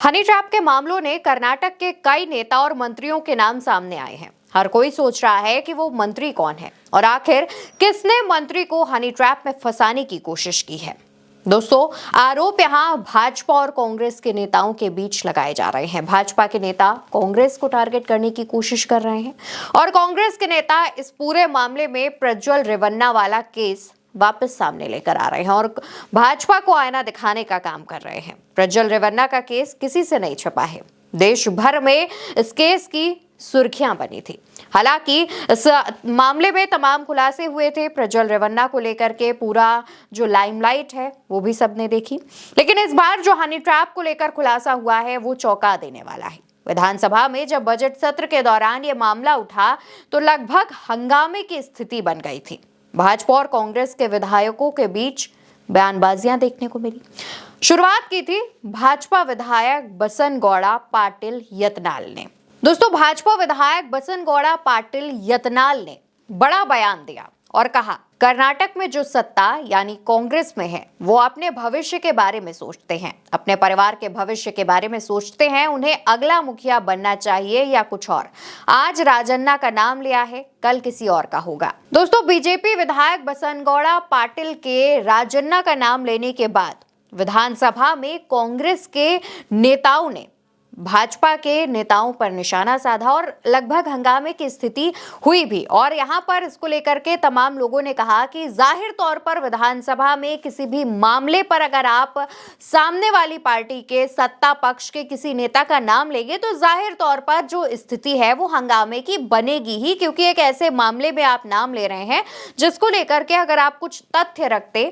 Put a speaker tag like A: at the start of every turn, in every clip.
A: Honey trap के मामलों ने कर्नाटक के कई नेता और मंत्रियों के नाम सामने आए हैं। हर कोई सोच रहा है कि वो मंत्री कौन है और आखिर किसने मंत्री को हनी ट्रैप में फंसाने की कोशिश की है। दोस्तों, आरोप यहां भाजपा और कांग्रेस के नेताओं के बीच लगाए जा रहे हैं। भाजपा के नेता कांग्रेस को टारगेट करने की कोशिश कर रहे हैं और कांग्रेस के नेता इस पूरे मामले में प्रज्वल रेवन्ना वाला केस वापस सामने लेकर आ रहे हैं और भाजपा को आईना दिखाने का काम कर रहे हैं। प्रज्वल रेवन्ना का केस किसी से नहीं छिपा है। देश भर में इस केस की सुर्खियां बनी थी। हालांकि इस मामले में तमाम खुलासे हुए थे। प्रज्वल रेवन्ना को लेकर के पूरा जो लाइमलाइट है वो भी सबने देखी, लेकिन इस बार जो हनी ट्रैप को लेकर खुलासा हुआ है वो चौंका देने वाला है। विधानसभा में जब बजट सत्र के दौरान ये मामला उठा तो लगभग हंगामे की स्थिति बन गई थी। भाजपा और कांग्रेस के विधायकों के बीच बयानबाजियां देखने को मिली। शुरुआत की थी भाजपा विधायक बसनगौड़ा पाटिल यत्नाल ने। दोस्तों, भाजपा विधायक बसनगौड़ा पाटिल यत्नाल ने बड़ा बयान दिया और कहा, कर्नाटक में जो सत्ता यानी कांग्रेस में है वो अपने भविष्य के बारे में सोचते हैं, अपने परिवार के भविष्य के बारे में सोचते हैं। उन्हें अगला मुखिया बनना चाहिए या कुछ और। आज राजन्ना का नाम लिया है, कल किसी और का होगा। दोस्तों, बीजेपी विधायक बसनगौड़ा पाटिल के राजन्ना का नाम लेने के बाद विधानसभा में कांग्रेस के नेताओं ने भाजपा के नेताओं पर निशाना साधा और लगभग हंगामे की स्थिति हुई भी। और यहां पर इसको लेकर के तमाम लोगों ने कहा कि जाहिर तौर पर विधानसभा में किसी भी मामले पर अगर आप सामने वाली पार्टी के सत्ता पक्ष के किसी नेता का नाम लेंगे तो जाहिर तौर पर जो स्थिति है वो हंगामे की बनेगी ही, क्योंकि एक ऐसे मामले में आप नाम ले रहे हैं जिसको लेकर के अगर आप कुछ तथ्य रखते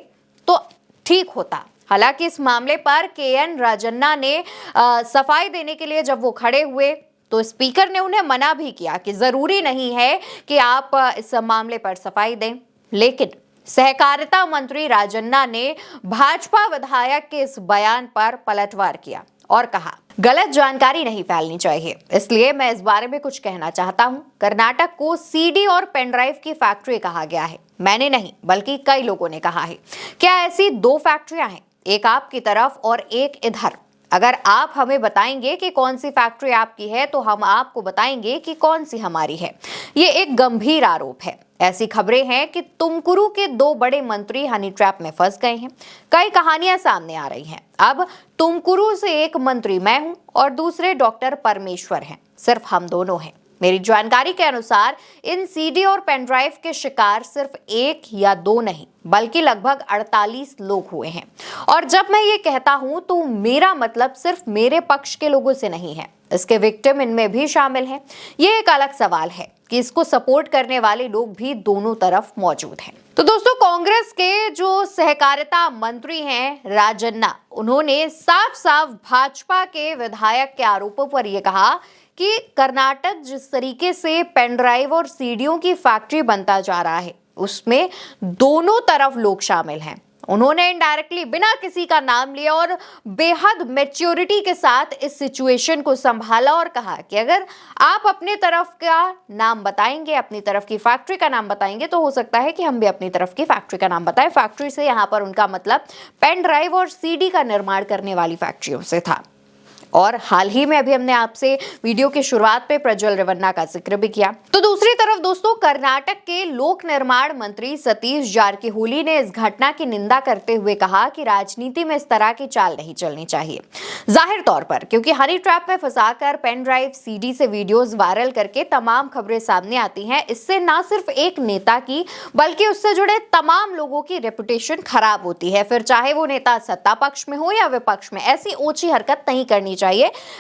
A: तो ठीक होता। हालांकि इस मामले पर के.एन. राजन्ना ने सफाई देने के लिए जब वो खड़े हुए तो स्पीकर ने उन्हें मना भी किया कि जरूरी नहीं है कि आप इस मामले पर सफाई दें। लेकिन सहकारिता मंत्री राजन्ना ने भाजपा विधायक के इस बयान पर पलटवार किया और कहा, गलत जानकारी नहीं फैलनी चाहिए, इसलिए मैं इस बारे में कुछ कहना चाहता हूं। कर्नाटक को सीडी और पेनड्राइव की फैक्ट्री कहा गया है। मैंने नहीं बल्कि कई लोगों ने कहा है। क्या ऐसी दो फैक्ट्रियां हैं, एक आपकी तरफ और एक इधर? अगर आप हमें बताएंगे कि कौन सी फैक्ट्री आपकी है तो हम आपको बताएंगे कि कौन सी हमारी है। ये एक गंभीर आरोप है। ऐसी खबरें हैं कि तुमकुरू के दो बड़े मंत्री हनी ट्रैप में फंस गए हैं। कई कहानियां सामने आ रही हैं। अब तुमकुरू से एक मंत्री मैं हूं और दूसरे डॉक्टर परमेश्वर हैं। सिर्फ हम दोनों हैं। मेरी जानकारी के अनुसार इन सीडी और पेनड्राइव के शिकार सिर्फ एक या दो नहीं बल्कि लगभग 48 लोग हुए हैं। और जब मैं ये कहता हूं तो मेरा मतलब सिर्फ मेरे पक्ष के लोगों से नहीं है, इसके विक्टिम इनमें भी शामिल हैं। ये एक अलग सवाल है कि इसको सपोर्ट करने वाले लोग भी दोनों तरफ मौजूद हैं। तो दोस्तों, कांग्रेस के जो सहकारिता मंत्री हैं राजन्ना, उन्होंने साफ साफ भाजपा के विधायक के आरोपों पर यह कहा कि कर्नाटक जिस तरीके से पेनड्राइव और सीडीओ की फैक्ट्री बनता जा रहा है उसमें दोनों तरफ लोग शामिल हैं। उन्होंने इनडायरेक्टली बिना किसी का नाम लिया और बेहद मैच्योरिटी के साथ इस सिचुएशन को संभाला और कहा कि अगर आप अपने तरफ का नाम बताएंगे, अपनी तरफ की फैक्ट्री का नाम बताएंगे तो हो सकता है कि हम भी अपनी तरफ की फैक्ट्री का नाम बताएं। फैक्ट्री से यहाँ पर उनका मतलब पेन ड्राइव और सीडी का निर्माण करने वाली फैक्ट्रियों से था। और हाल ही में अभी हमने आपसे वीडियो की शुरुआत पे प्रज्वल रेवन्ना का जिक्र भी किया। तो दूसरी तरफ दोस्तों, कर्नाटक के लोक निर्माण मंत्री सतीश जारकिहोली ने इस घटना की निंदा करते हुए कहा कि राजनीति में इस तरह की चाल नहीं चलनी चाहिए। जाहिर तौर पर क्योंकि हनी ट्रैप में फंसाकर पेन ड्राइव सीडी से वीडियोस वायरल करके तमाम खबरें सामने आती हैं। इससे न सिर्फ एक नेता की बल्कि उससे जुड़े तमाम लोगों की रेपुटेशन खराब होती है। फिर चाहे वो नेता सत्ता पक्ष में हो या विपक्ष में, ऐसी ऊंची हरकत नहीं करनी चाहिए।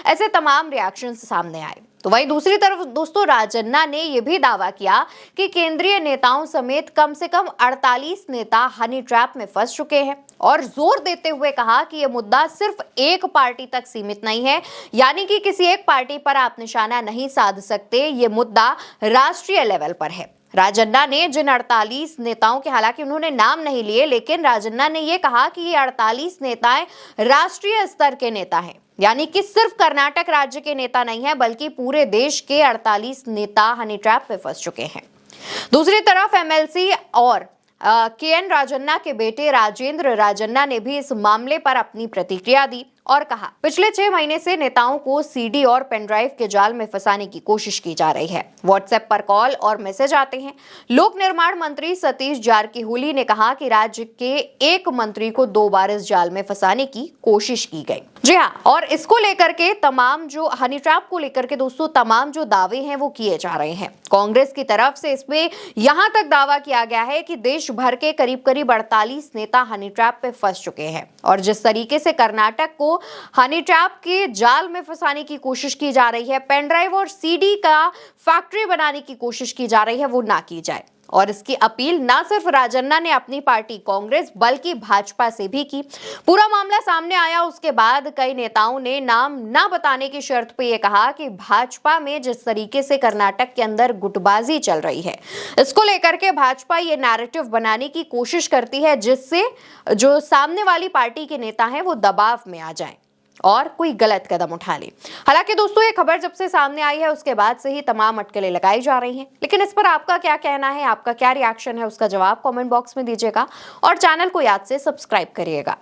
A: ऐसे तमाम रिएक्शंस सामने आए। तो वहीं दूसरी तरफ दोस्तों, राजन्ना ने यह भी दावा किया कि केंद्रीय नेताओं समेत कम से कम 48 नेता हनी ट्रैप में फंस चुके हैं और जोर देते हुए कहा कि यह मुद्दा सिर्फ एक पार्टी तक सीमित नहीं है, यानी कि किसी एक पार्टी पर आप निशाना नहीं साध सकते। ये मुद्दा राष्ट्रीय लेवल पर है। राजन्ना ने जिन 48 नेताओं के, हालांकि उन्होंने नाम नहीं लिए, लेकिन राजन्ना ने यह कहा कि ये 48 नेताएं राष्ट्रीय स्तर के नेता हैं, यानी कि सिर्फ कर्नाटक राज्य के नेता नहीं है बल्कि पूरे देश के 48 नेता हनी ट्रैप में फंस चुके हैं। दूसरी तरफ एमएलसी और के.एन. राजन्ना के बेटे राजेंद्र राजन्ना ने भी इस मामले पर अपनी प्रतिक्रिया दी। और कहा, पिछले 6 महीने से नेताओं को सीडी और पेनड्राइव के जाल में फंसाने की कोशिश की जा रही है। व्हाट्सएप पर कॉल और मैसेज आते हैं। लोक निर्माण मंत्री सतीश जारकीहोली ने कहा कि राज्य के एक मंत्री को 2 बार इस जाल में फंसाने की कोशिश की गई। जी हाँ, और इसको लेकर के तमाम जो हनी ट्रैप को लेकर के दोस्तों तमाम जो दावे हैं वो किए जा रहे हैं। कांग्रेस की तरफ से इसमें यहां तक दावा किया गया है कि देश भर के करीब 48 नेता हनी ट्रैप पे फंस चुके हैं और जिस तरीके से कर्नाटक को हनी ट्रैप के जाल में फंसाने की कोशिश की जा रही है, पेन ड्राइव और सीडी का फैक्ट्री बनाने की कोशिश की जा रही है, वो ना की जाए। और इसकी अपील ना सिर्फ राजन्ना ने अपनी पार्टी कांग्रेस बल्कि भाजपा से भी की। पूरा मामला सामने आया उसके बाद कई नेताओं ने नाम ना बताने की शर्त पे ये कहा कि भाजपा में जिस तरीके से कर्नाटक के अंदर गुटबाजी चल रही है, इसको लेकर के भाजपा ये नैरेटिव बनाने की कोशिश करती है जिससे जो सामने वाली पार्टी के नेता हैं वो दबाव में आ जाएं और कोई गलत कदम उठा ले। हालांकि दोस्तों ये खबर जब से सामने आई है उसके बाद से ही तमाम अटकलें लगाई जा रही हैं, लेकिन इस पर आपका क्या कहना है, आपका क्या रिएक्शन है, उसका जवाब कमेंट बॉक्स में दीजिएगा और चैनल को याद से सब्सक्राइब करिएगा।